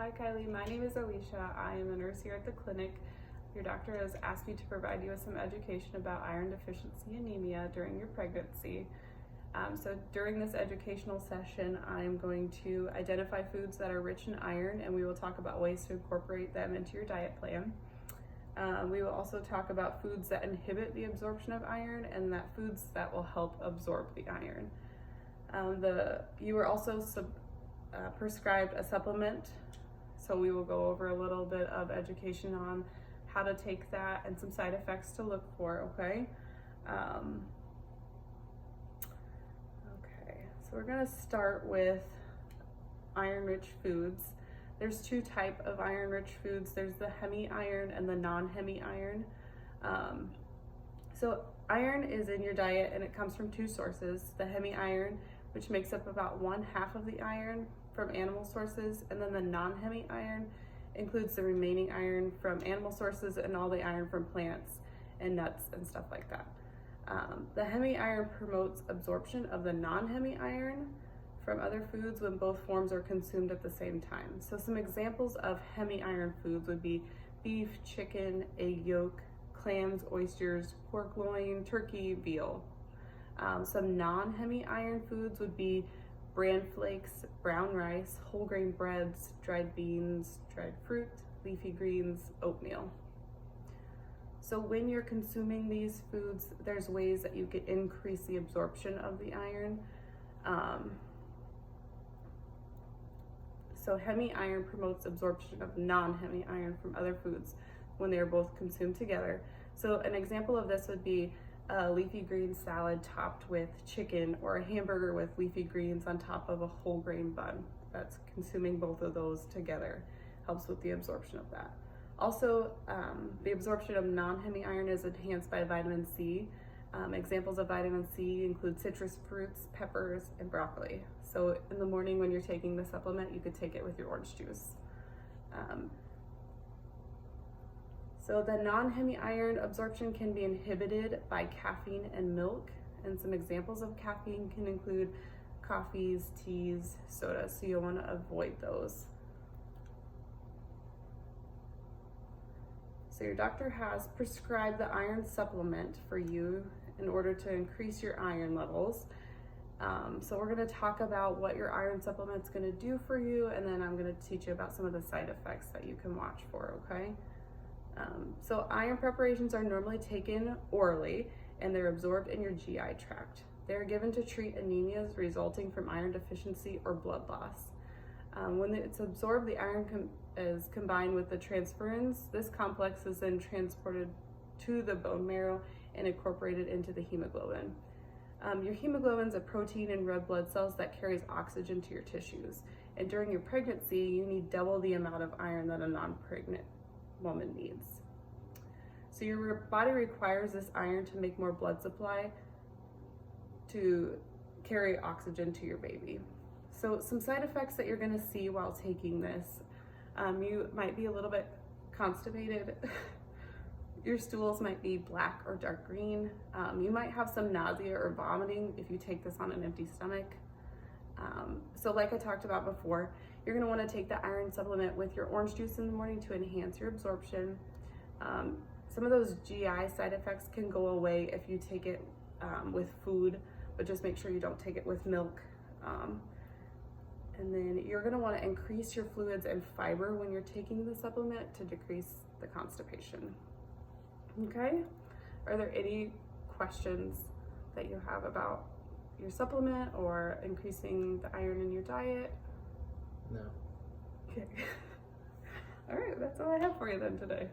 Hi Kylie, my name is Alicia. I am a nurse here at the clinic. Your doctor has asked me to provide you with some education about iron deficiency anemia during your pregnancy. So during this educational session, I'm going to identify foods that are rich in iron, and we will talk about ways to incorporate them into your diet plan. We will also talk about foods that inhibit the absorption of iron and that foods that will help absorb the iron. You were also prescribed a supplement, so we will go over a little bit of education on how to take that and some side effects to look for, okay? So we're gonna start with iron-rich foods. There's two types of iron-rich foods. There's the hemi-iron and the non-hemi-iron. So iron is in your diet and it comes from two sources. The hemi-iron, which makes up about 1/2 of the iron from animal sources, and then the non-hemi-iron includes the remaining iron from animal sources and all the iron from plants and nuts and stuff like that. The hemi-iron promotes absorption of the non-hemi-iron from other foods when both forms are consumed at the same time. So some examples of hemi-iron foods would be beef, chicken, egg yolk, clams, oysters, pork loin, turkey, veal. Some non-hemi-iron foods would be bran flakes, brown rice, whole grain breads, dried beans, dried fruit, leafy greens, oatmeal. So when you're consuming these foods, there's ways that you can increase the absorption of the iron. So hemi-iron promotes absorption of non-hemi-iron from other foods when they are both consumed together. So an example of this would be a leafy green salad topped with chicken, or a hamburger with leafy greens on top of a whole grain bun. That's consuming both of those together, helps with the absorption of that. Also, the absorption of non-hemi-iron is enhanced by vitamin C. Examples of vitamin C include citrus fruits, peppers, and broccoli. So in the morning when you're taking the supplement, you could take it with your orange juice. So the non-hemi-iron absorption can be inhibited by caffeine and milk, and some examples of caffeine can include coffees, teas, sodas, so you'll want to avoid those. So your doctor has prescribed the iron supplement for you in order to increase your iron levels. So we're going to talk about what your iron supplement's going to do for you, and then I'm going to teach you about some of the side effects that you can watch for, okay? So iron preparations are normally taken orally, and they're absorbed in your GI tract. They're given to treat anemias resulting from iron deficiency or blood loss. When it's absorbed, the iron is combined with the transferrins. This complex is then transported to the bone marrow and incorporated into the hemoglobin. Your hemoglobin is a protein in red blood cells that carries oxygen to your tissues. And during your pregnancy, you need double the amount of iron that a non-pregnant woman needs. So your body requires this iron to make more blood supply to carry oxygen to your baby. So some side effects that you're going to see while taking this, you might be a little bit constipated. Your stools might be black or dark green. You might have some nausea or vomiting if you take this on an empty stomach. So like I talked about before, you're going to want to take the iron supplement with your orange juice in the morning to enhance your absorption. Some of those GI side effects can go away if you take it with food, but just make sure you don't take it with milk. And then you're going to want to increase your fluids and fiber when you're taking the supplement to decrease the constipation. Okay? Are there any questions that you have about your supplement or increasing the iron in your diet? No. Okay. All right, that's all I have for you then today.